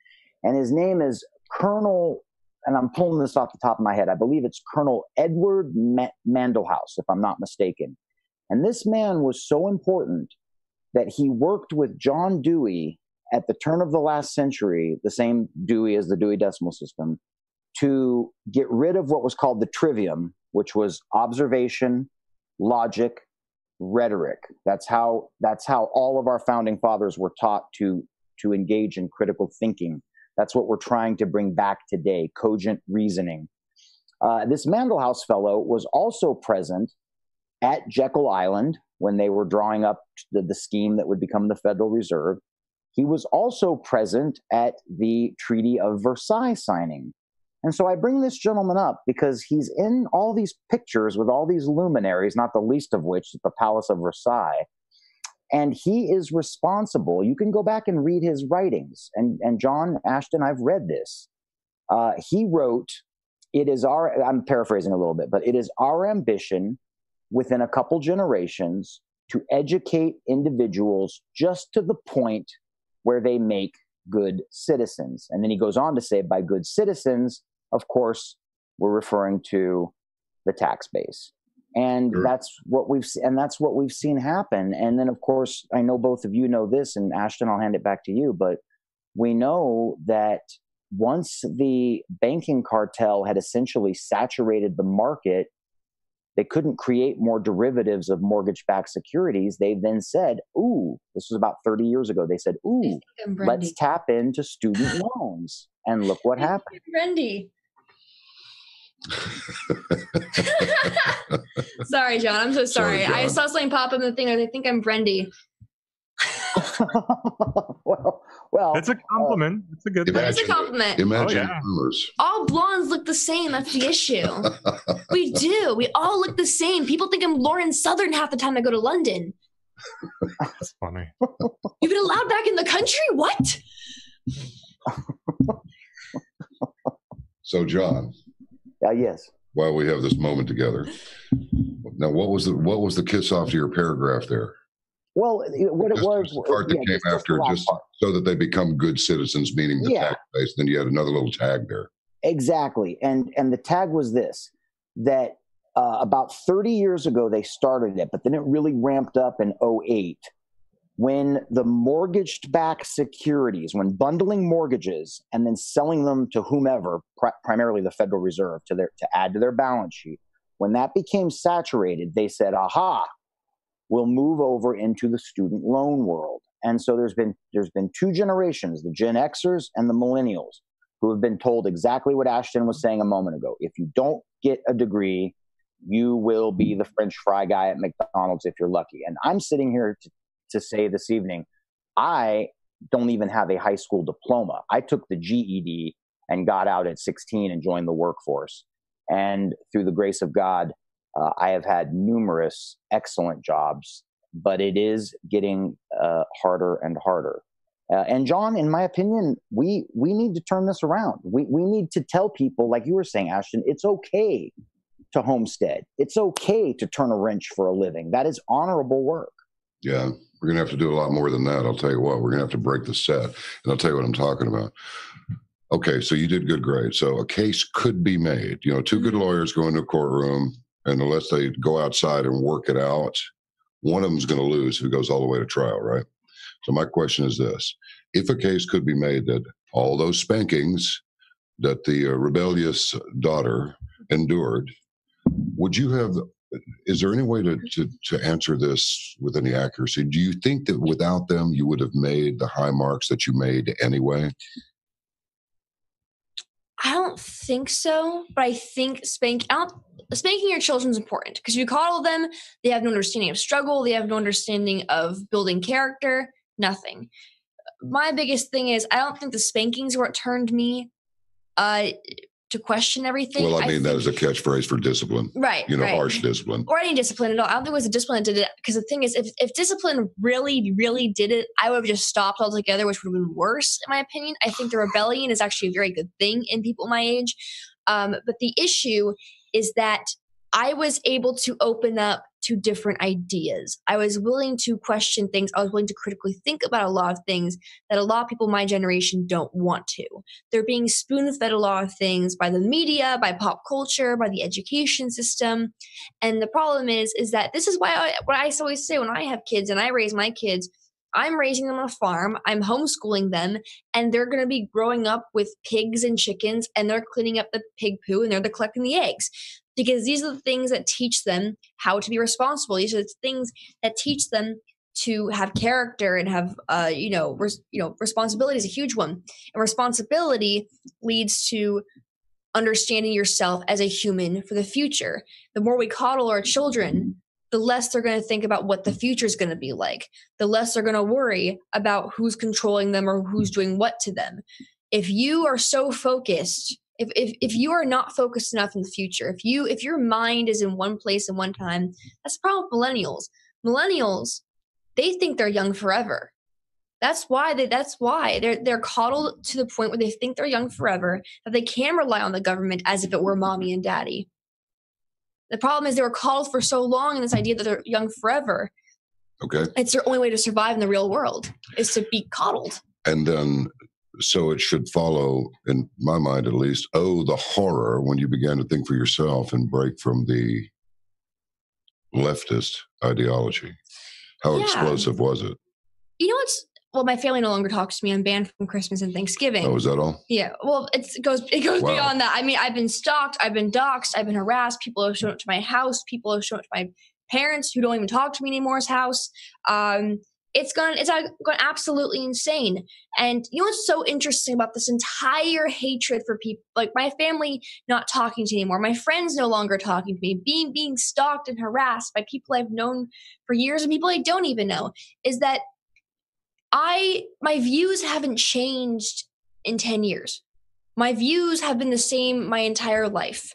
And his name is Colonel, and I'm pulling this off the top of my head, I believe it's Colonel Edward Mandelhouse, if I'm not mistaken. And this man was so important that he worked with John Dewey at the turn of the last century, the same Dewey as the Dewey Decimal System, to get rid of what was called the trivium, which was observation, logic, rhetoric. That's how all of our founding fathers were taught to engage in critical thinking. That's what we're trying to bring back today, cogent reasoning. This Mandelhouse fellow was also present at Jekyll Island when they were drawing up the scheme that would become the Federal Reserve. He was also present at the Treaty of Versailles signing. And so I bring this gentleman up because he's in all these pictures with all these luminaries, not the least of which is the Palace of Versailles. And he is responsible. You can go back and read his writings. And John Ashton, I've read this. He wrote, I'm paraphrasing a little bit, but it is our ambition within a couple generations to educate individuals just to the point where they make good citizens. And then he goes on to say, by good citizens, of course, we're referring to the tax base. And that's what we've seen happen. And then, of course, I know both of you know this, and Ashton, I'll hand it back to you, but we know that once the banking cartel had essentially saturated the market, they couldn't create more derivatives of mortgage-backed securities. They then said, ooh, this was about 30 years ago. They said, ooh, let's tap into student loans. And look what happened. Brendy. Sorry, John. I'm so sorry. I saw something pop up in the thing. I think I'm Brendy. well, that's a compliment. It's a good thing. It's a compliment. Imagine all blondes look the same. That's the issue. We do. We all look the same. People think I'm Lauren Southern half the time I go to London. That's funny. You've been allowed back in the country? What? So, John. Yes. While we have this moment together, now what was the kiss off to your paragraph there? Well, what it was the part that came after, just so that they become good citizens, meaning the tax base. Then you had another little tag there. Exactly, and the tag was this: that about 30 years ago they started it, but then it really ramped up in 2008 when the mortgage-backed securities, when bundling mortgages and then selling them to whomever, primarily the Federal Reserve, to add to their balance sheet. When that became saturated, they said, "Aha, we'll move over into the student loan world." And so there's been 2 generations, the Gen Xers and the millennials, who have been told exactly what Ashton was saying a moment ago. If you don't get a degree, you will be the French fry guy at McDonald's if you're lucky. And I'm sitting here to say this evening, I don't even have a high school diploma. I took the GED and got out at 16 and joined the workforce. And through the grace of God, I have had numerous excellent jobs, but it is getting harder and harder. And John, in my opinion, we need to turn this around. We need to tell people, like you were saying, Ashton, it's okay to homestead. It's okay to turn a wrench for a living. That is honorable work. Yeah, we're going to have to do a lot more than that. I'll tell you what, we're going to have to break the set, and I'll tell you what I'm talking about. Okay, so you did good grade. So a case could be made. 2 good lawyers go into a courtroom, and unless they go outside and work it out, one of them's going to lose if it goes all the way to trial, right? So my question is this. If a case could be made that all those spankings that the rebellious daughter endured, is there any way to answer this with any accuracy? Do you think that without them, you would have made the high marks that you made anyway? I don't think so, but I think spanking your children is important because you coddle them, they have no understanding of struggle, they have no understanding of building character, nothing. My biggest thing is I don't think the spankings were what turned me to question everything. Well, I mean, that is a catchphrase for discipline. Right. Harsh discipline. Or any discipline at all. I don't think it was a discipline that did it. Because the thing is, if discipline really, really did it, I would have just stopped altogether, which would have been worse, in my opinion. I think the rebellion is actually a very good thing in people my age. But the issue is that I was able to open up to different ideas. I was willing to question things. I was willing to critically think about a lot of things that a lot of people my generation don't want to. They're being spoon-fed a lot of things by the media, by pop culture, by the education system. And the problem is that this is why what I always say when I have kids and I raise my kids, I'm raising them on a farm, I'm homeschooling them, and they're going to be growing up with pigs and chickens, and they're cleaning up the pig poo, and they're collecting the eggs. Because these are the things that teach them how to be responsible. These are the things that teach them to have character and have, responsibility is a huge one. And responsibility leads to understanding yourself as a human for the future. The more we coddle our children, the less they're going to think about what the future is going to be like. The less they're going to worry about who's controlling them or who's doing what to them. If you are so focused, if you are not focused enough in the future, if your mind is in one place and one time, that's the problem with millennials. Millennials, they think they're young forever. That's why they're coddled to the point where they think they're young forever, that they can rely on the government as if it were mommy and daddy. The problem is they were coddled for so long in this idea that they're young forever. Okay. It's their only way to survive in the real world is to be coddled. And then, so it should follow, in my mind at least, the horror when you began to think for yourself and break from the leftist ideology. How explosive was it? You know what's, well, my family no longer talks to me. I'm banned from Christmas and Thanksgiving. Oh, is that all? Yeah. Well, it goes Wow. beyond that. I mean, I've been stalked, I've been doxxed, I've been harassed. People have shown up to my house. People have shown up to my parents who don't even talk to me anyomore's house. It's gone absolutely insane. And you know what's so interesting about this entire hatred for people, like my family not talking to me anymore, my friends no longer talking to me, being stalked and harassed by people I've known for years and people I don't even know, is that my views haven't changed in 10 years. My views have been the same my entire life.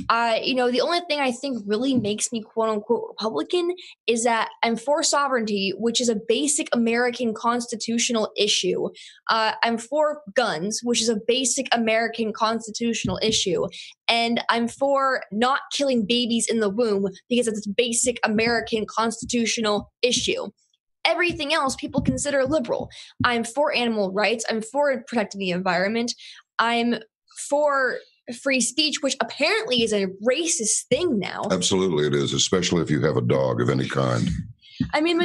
The only thing I think really makes me quote unquote Republican is that I'm for sovereignty, which is a basic American constitutional issue. I'm for guns, which is a basic American constitutional issue. And I'm for not killing babies in the womb because it's a basic American constitutional issue. Everything else people consider liberal. I'm for animal rights. I'm for protecting the environment. I'm for free speech, which apparently is a racist thing now. Absolutely it is, especially if you have a dog of any kind. I mean, the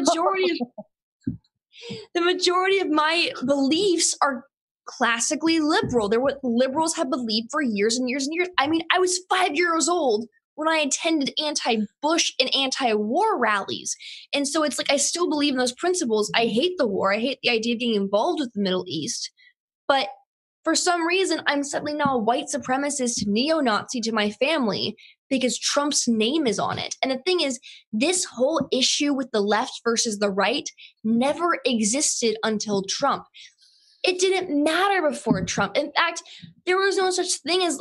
majority of my beliefs are classically liberal. They're what liberals have believed for years and years and years. I mean, I was 5 years old when I attended anti-Bush and anti-war rallies. And so it's like I still believe in those principles. I hate the war. I hate the idea of getting involved with the Middle East. But for some reason, I'm suddenly now a white supremacist neo-Nazi to my family because Trump's name is on it. And the thing is, this whole issue with the left versus the right never existed until Trump. It didn't matter before Trump. In fact, there was no such thing as,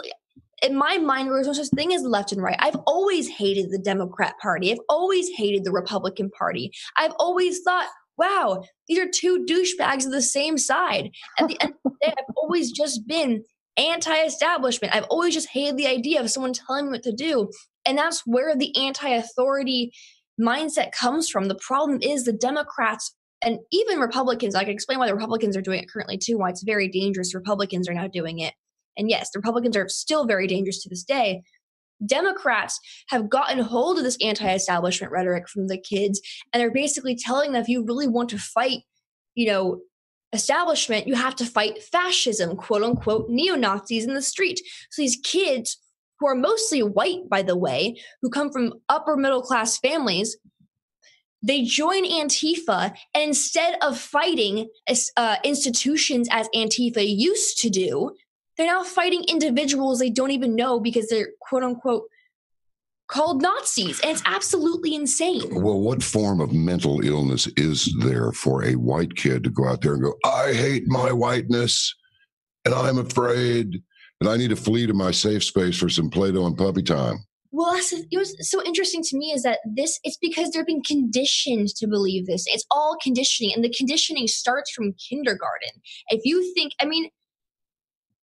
in my mind, there was no such thing as left and right. I've always hated the Democrat Party. I've always hated the Republican Party. I've always thought, wow, these are two douchebags of the same side. At the end of the day, I've always just been anti-establishment. I've always just hated the idea of someone telling me what to do. And that's where the anti-authority mindset comes from. The problem is the Democrats and even Republicans, I can explain why the Republicans are doing it currently too, why it's very dangerous. Republicans are now doing it. And yes, the Republicans are still very dangerous to this day. Democrats have gotten hold of this anti-establishment rhetoric from the kids, and they're basically telling them if you really want to fight, establishment, you have to fight fascism, quote unquote, neo-Nazis in the street. So these kids, who are mostly white, by the way, who come from upper middle class families, they join Antifa, and instead of fighting institutions as Antifa used to do, they're now fighting individuals they don't even know because they're, quote unquote, called Nazis. And it's absolutely insane. Well, what form of mental illness is there for a white kid to go out there and go, I hate my whiteness and I'm afraid and I need to flee to my safe space for some Play-Doh and puppy time? Well, it was so interesting to me is that it's because they're being conditioned to believe this. It's all conditioning, and the conditioning starts from kindergarten. If you think,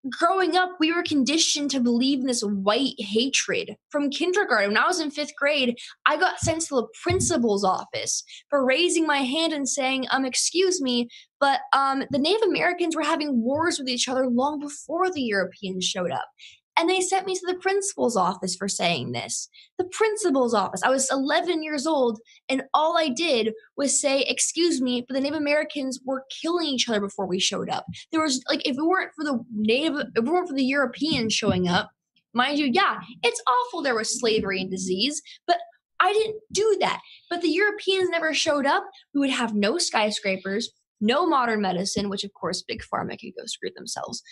growing up, we were conditioned to believe in this white hatred from kindergarten. When I was in 5th grade, I got sent to the principal's office for raising my hand and saying, excuse me, but the Native Americans were having wars with each other long before the Europeans showed up. And they sent me to the principal's office for saying this. The principal's office. I was 11 years old, and all I did was say, excuse me, but the Native Americans were killing each other before we showed up. There was, if it weren't for the Europeans showing up, mind you, yeah, it's awful there was slavery and disease, but I didn't do that. But the Europeans never showed up. We would have no skyscrapers, no modern medicine, which, of course, Big Pharma could go screw themselves.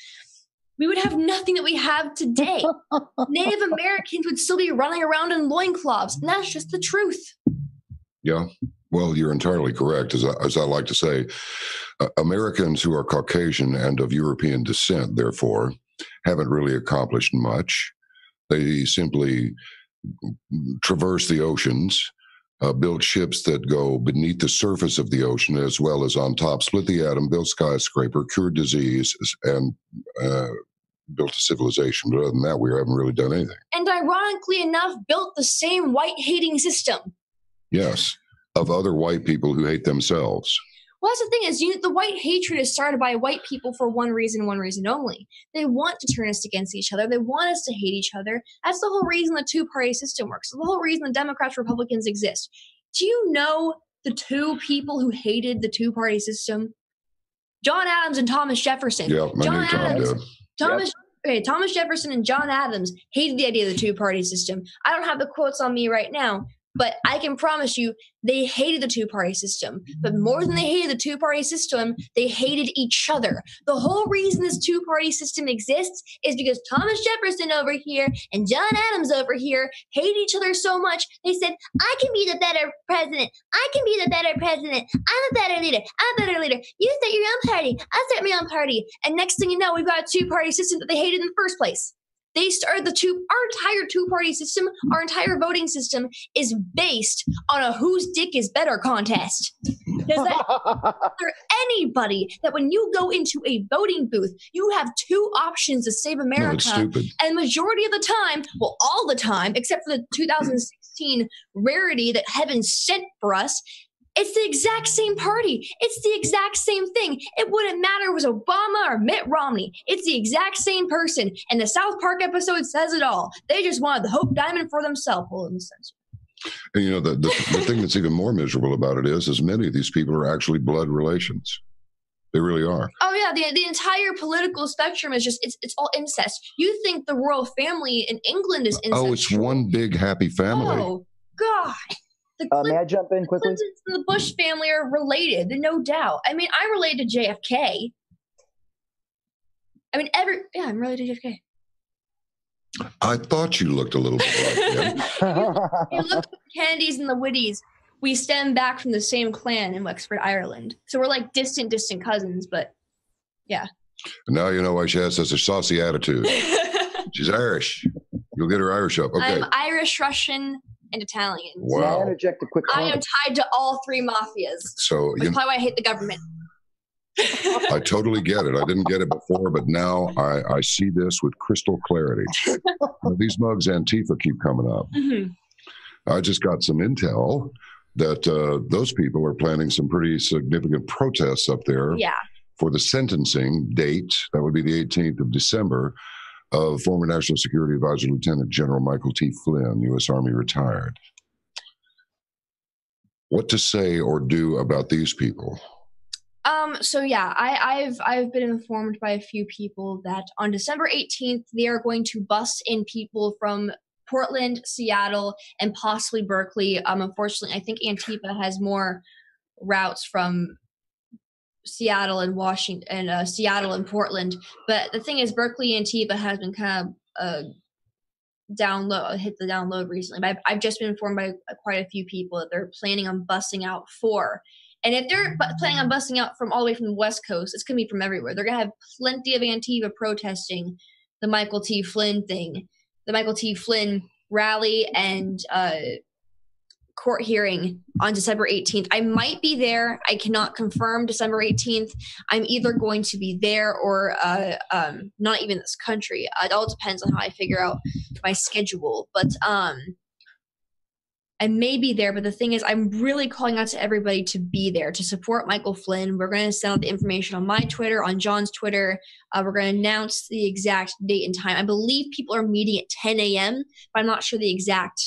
We would have nothing that we have today. Native Americans would still be running around in loincloths, and that's just the truth. Yeah, well, you're entirely correct. As I like to say, Americans who are Caucasian and of European descent, therefore, haven't really accomplished much. They simply traverse the oceans, build ships that go beneath the surface of the ocean as well as on top, split the atom, built skyscraper, cured disease, and built a civilization. But other than that, we haven't really done anything. And ironically enough, built the same white-hating system. Yes, of other white people who hate themselves. Well, that's the thing is, the white hatred is started by white people for one reason only. They want to turn us against each other. They want us to hate each other. That's the whole reason the two-party system works. The whole reason the Democrats, Republicans exist. Do you know the two people who hated the two-party system? John Adams and Thomas Jefferson. Yeah, John Adams. did. Thomas Jefferson and John Adams hated the idea of the two-party system. I don't have the quotes on me right now, but I can promise you they hated the two-party system. But more than they hated the two-party system, they hated each other. The whole reason this two-party system exists is because Thomas Jefferson over here and John Adams over here hate each other so much, they said, I can be the better president. I can be the better president. I'm a better leader. I'm a better leader. You start your own party. I start my own party. And next thing you know, we've got a two-party system that they hated in the first place. They started our entire two-party system, our entire voting system is based on a whose dick is better contest. Does that bother anybody that when you go into a voting booth, you have two options to save America? No, it's stupid. And majority of the time, well, all the time, except for the 2016 rarity that heaven sent for us, it's the exact same party. It's the exact same thing. It wouldn't matter if it was Obama or Mitt Romney. It's the exact same person. And the South Park episode says it all. They just wanted the Hope Diamond for themselves. Well, in a sense. And you know, the thing that's even more miserable about it is many of these people are actually blood relations. They really are. Oh yeah, the entire political spectrum is just it's all incest. You think the royal family in England is incest? Oh, it's one big happy family. Oh God. May I jump in quickly? Clintons and the Bush family are related, no doubt. I mean, I'm related to JFK. I mean, I'm related to JFK. I thought you looked a little bit like him. You look at the Kennedys and the Whitties. We stem back from the same clan in Wexford, Ireland. So we're like distant cousins, but yeah. And now you know why she has such a saucy attitude. She's Irish. You'll get her Irish up. Okay. I'm Irish, Russian, and Italian. Wow. May I interject a quick I comment? am tied to all three mafias. So That's probably why I hate the government. I totally get it. I didn't get it before, but now I see this with crystal clarity. These mugs Antifa keep coming up. Mm-hmm. I just got some intel that those people are planning some pretty significant protests up there for the sentencing date. That would be the 18th of December of former National Security Advisor Lieutenant General Michael T. Flynn, U.S. Army retired. What to say or do about these people? So yeah, I've been informed by a few people that on December 18th they are going to bus in people from Portland, Seattle, and possibly Berkeley. Unfortunately, I think Antifa has more routes from Seattle and Washington and Seattle and Portland. But the thing is, Berkeley Antifa has been kind of hit the download recently. But I've just been informed by quite a few people that they're planning on busing out for. And if they're planning on busing out from all the way from the West Coast, it's going to be from everywhere. They're going to have plenty of Antifa protesting the Michael T. Flynn thing, the Michael T. Flynn rally and court hearing on December 18th. I might be there. I cannot confirm December 18th. I'm either going to be there or not even this country. It all depends on how I figure out my schedule. But I may be there, but the thing is, I'm really calling out to everybody to be there, to support Michael Flynn. We're going to send out the information on my Twitter, on John's Twitter. We're going to announce the exact date and time. I believe people are meeting at 10 a.m., but I'm not sure the exact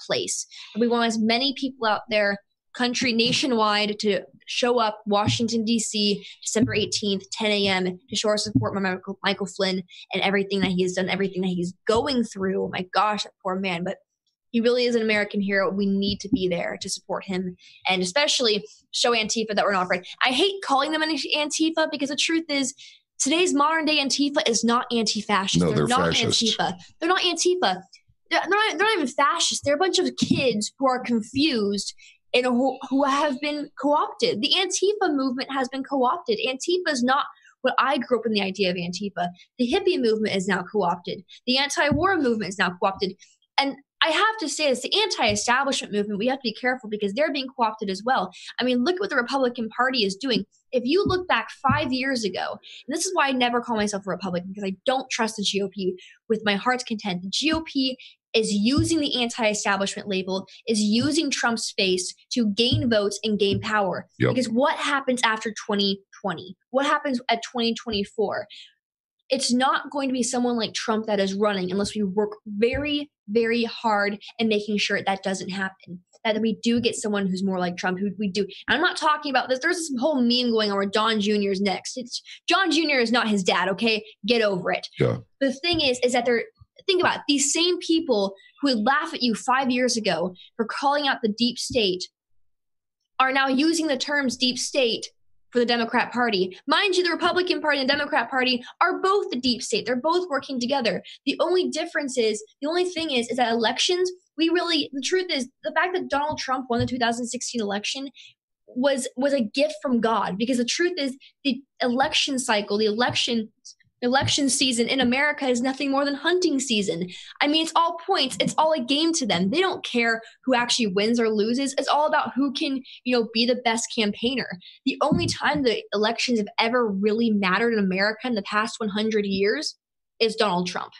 place. But we want as many people out there, country, nationwide, to show up, Washington, D.C., December 18th, 10 a.m., to show our support for Michael Flynn and everything that he has done, everything that he's going through. Oh my gosh, that poor man. But he really is an American hero. We need to be there to support him and especially show Antifa that we're not afraid. I hate calling them Antifa because the truth is today's modern day Antifa is not anti-fascist. No, they're not fascist. Antifa. They're not Antifa. They're not even fascist. They're a bunch of kids who are confused and who have been co-opted. The Antifa movement has been co-opted. Antifa is not what I grew up in the idea of Antifa. The hippie movement is now co-opted. The anti-war movement is now co-opted. And I have to say, it's the anti-establishment movement. We have to be careful because they're being co-opted as well. I mean, look at what the Republican Party is doing. If you look back 5 years ago, and this is why I never call myself a Republican because I don't trust the GOP with my heart's content. The GOP is using the anti-establishment label, is using Trump's face to gain votes and gain power. Yep. Because what happens after 2020? What happens at 2024? It's not going to be someone like Trump that is running unless we work very, very hard in making sure that doesn't happen. That we do get someone who's more like Trump, who we do. And I'm not talking about this. There's this whole meme going on where Don Jr. is next. John Jr. is not his dad, okay? Get over it. Yeah. The thing is that think about it, these same people who would laugh at you 5 years ago for calling out the deep state are now using the terms deep state for the Democrat Party. Mind you, the Republican Party and the Democrat Party are both the deep state. They're both working together. The only thing is that elections, the truth is, the fact that Donald Trump won the 2016 election was a gift from God, because the truth is the election cycle, the election season in America is nothing more than hunting season. I mean, it's all points. It's all a game to them. They don't care who actually wins or loses. It's all about who can, be the best campaigner. The only time the elections have ever really mattered in America in the past 100 years is Donald Trump.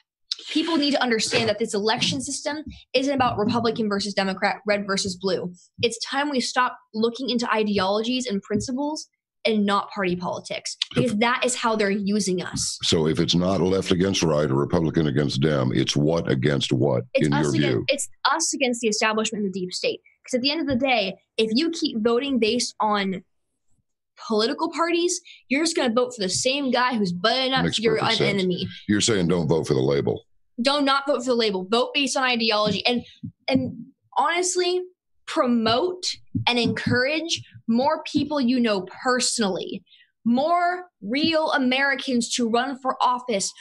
People need to understand that this election system isn't about Republican versus Democrat, red versus blue. It's time we stop looking into ideologies and principles and not party politics, because that is how they're using us. So if it's not left against right or Republican against Dem, it's what against what, in your view? It's us against the establishment and the deep state. Because at the end of the day, if you keep voting based on political parties, you're just going to vote for the same guy who's butting up to your enemy. You're saying don't vote for the label. Don't not vote for the label. Vote based on ideology. And honestly, promote and encourage more people personally, more real Americans to run for office.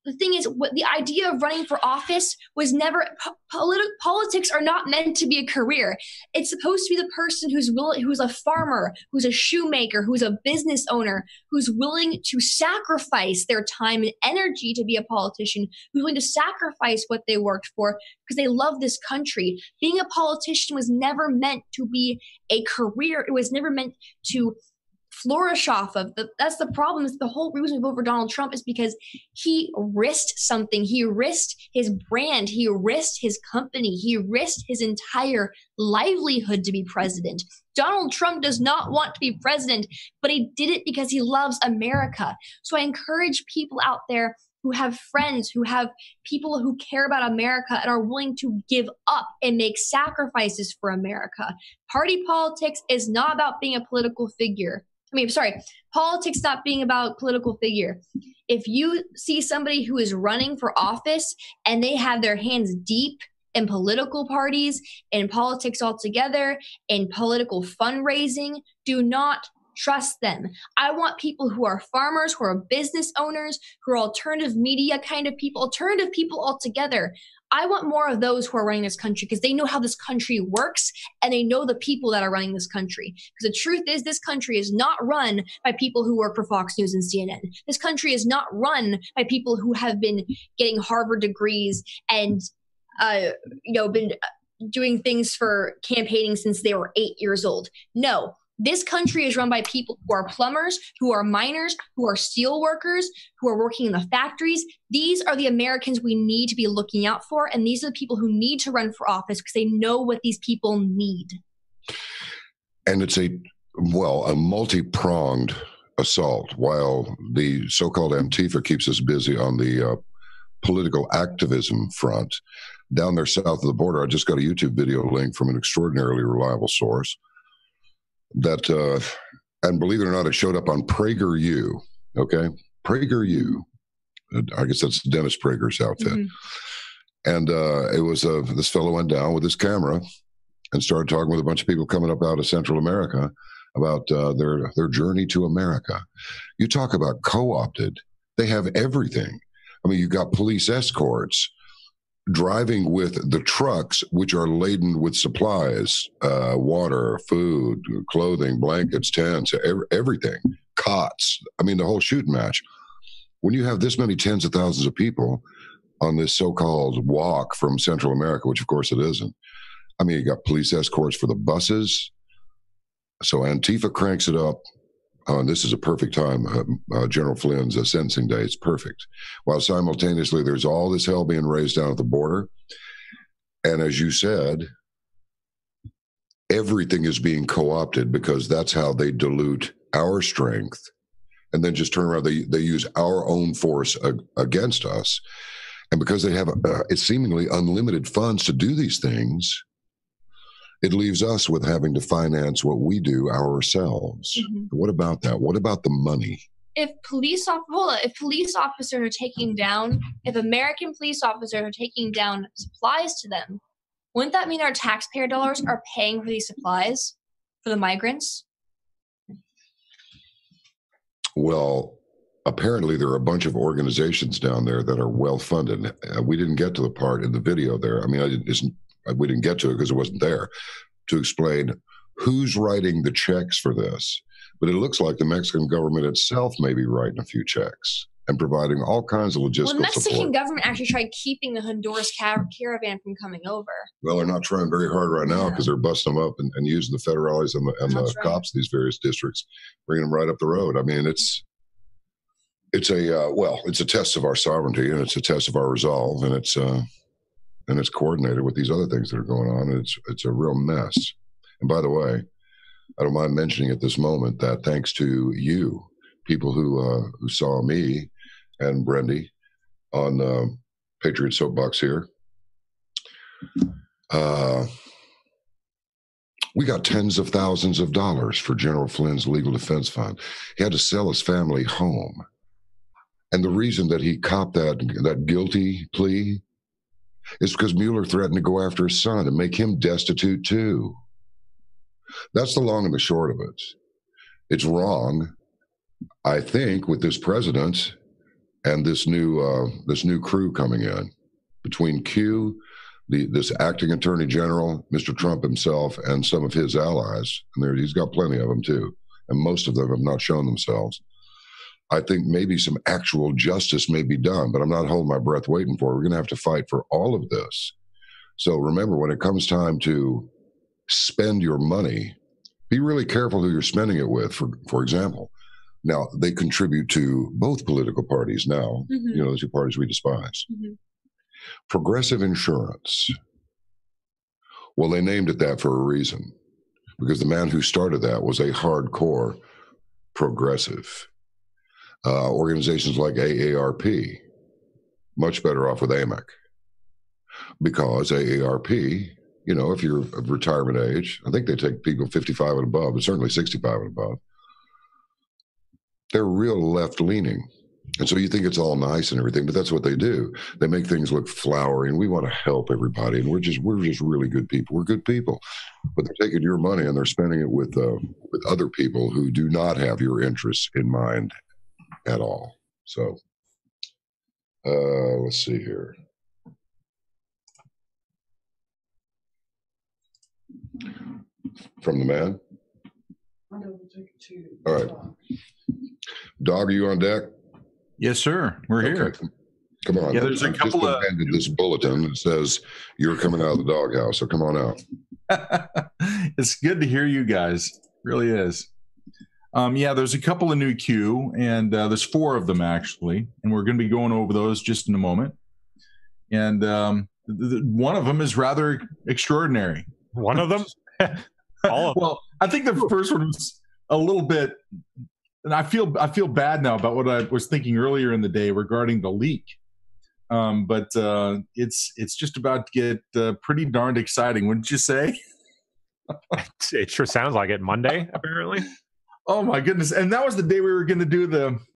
The thing is, the idea of running for office was never politics are not meant to be a career. It's supposed to be the person who's a farmer, who's a shoemaker, who's a business owner, who's willing to sacrifice their time and energy to be a politician, who's willing to sacrifice what they worked for because they love this country. Being a politician was never meant to be a career. It was never meant to flourish off of. That's the problem. Is the whole reason we vote for Donald Trump is because he risked something. He risked his brand. He risked his company. He risked his entire livelihood to be president. Donald Trump does not want to be president, but he did it because he loves America. So I encourage people out there who have friends, who have people who care about America and are willing to give up and make sacrifices for America. Party politics is not about being a political figure. Politics not being about political figure. If you see somebody who is running for office and they have their hands deep in political parties, in politics altogether, in political fundraising, do not trust them. I want people who are farmers, who are business owners, who are alternative media kind of people, alternative people altogether. I want more of those who are running this country because they know how this country works and they know the people that are running this country. Because the truth is, this country is not run by people who work for Fox News and CNN. This country is not run by people who have been getting Harvard degrees and, been doing things for campaigning since they were 8 years old. No. This country is run by people who are plumbers, who are miners, who are steel workers, who are working in the factories. These are the Americans we need to be looking out for, and these are the people who need to run for office because they know what these people need. And it's a multi-pronged assault. While the so-called Antifa keeps us busy on the political activism front, down there south of the border, I just got a YouTube video link from an extraordinarily reliable source that, and believe it or not, it showed up on PragerU, okay? PragerU. I guess that's Dennis Prager's outfit. Mm-hmm. And it was, this fellow went down with his camera and started talking with a bunch of people coming up out of Central America about their journey to America. You talk about co-opted. They have everything. I mean, you've got police escorts driving with the trucks, which are laden with supplies, water, food, clothing, blankets, tents, everything, cots. I mean, the whole shooting match. When you have this many tens of thousands of people on this so-called walk from Central America, which of course it isn't. I mean, you got police escorts for the buses. So Antifa cranks it up. And this is a perfect time. General Flynn's sentencing day. It's perfect. While simultaneously, there's all this hell being raised down at the border. And as you said, everything is being co-opted because that's how they dilute our strength and then just turn around. They use our own force against us. And because they have it's seemingly unlimited funds to do these things, it leaves us with having to finance what we do ourselves. Mm-hmm. What about that? What about the money? If police officers are taking down, if American police officers are taking down supplies to them, wouldn't that mean our taxpayer dollars are paying for these supplies for the migrants? Well, apparently there are a bunch of organizations down there that are well funded. We didn't get to the part in the video there. I mean, we didn't get to it because it wasn't there to explain who's writing the checks for this. But it looks like the Mexican government itself may be writing a few checks and providing all kinds of logistical support. Well, the Mexican government actually tried keeping the Honduras caravan from coming over. Well, they're not trying very hard right now because they're busting them up and using the federales and the cops in these various districts, bringing them right up the road. I mean, it's a test of our sovereignty, and it's a test of our resolve, and it's coordinated with these other things that are going on. And it's a real mess. And by the way, I don't mind mentioning at this moment that thanks to you, people who saw me and Brendy on Patriots Soapbox here, we got tens of thousands of dollars for General Flynn's legal defense fund. He had to sell his family home. And the reason that he copped that guilty plea is because Mueller threatened to go after his son and make him destitute too. That's the long and the short of it. It's wrong, I think, with this president and this new crew coming in between Q, this acting attorney general, Mr. Trump himself, and some of his allies. And he's got plenty of them too, and most of them have not shown themselves. I think maybe some actual justice may be done, but I'm not holding my breath waiting for it. We're going to have to fight for all of this. So remember, when it comes time to spend your money, be really careful who you're spending it with. For example, now they contribute to both political parties now, mm-hmm. The two parties we despise. Mm-hmm. Progressive insurance. Well, they named it that for a reason, because the man who started that was a hardcore progressive. Organizations like AARP, much better off with AMEC, because AARP, if you're of retirement age, I think they take people 55 and above, but certainly 65 and above. They're real left-leaning. And so you think it's all nice and everything, but that's what they do. They make things look flowery, and we want to help everybody, and we're just really good people. We're good people. But they're taking your money and they're spending it with other people who do not have your interests in mind at all. So let's see here. From the man? All right. Dog, are you on deck? Yes, sir. We're here. Come on. Yeah, there's a couple of this bulletin that says you're coming out of the doghouse, so come on out. It's good to hear you guys. It really is. There's a couple of new Q, and there's 4 of them actually, and we're going to be going over those just in a moment. And one of them is rather extraordinary. One of them? All of them. Well, I think the first one was a little bit, and I feel bad now about what I was thinking earlier in the day regarding the leak. But it's just about to get pretty darned exciting, wouldn't you say? It sure sounds like it. Monday, apparently. Oh my goodness! And that was the day we were going to do the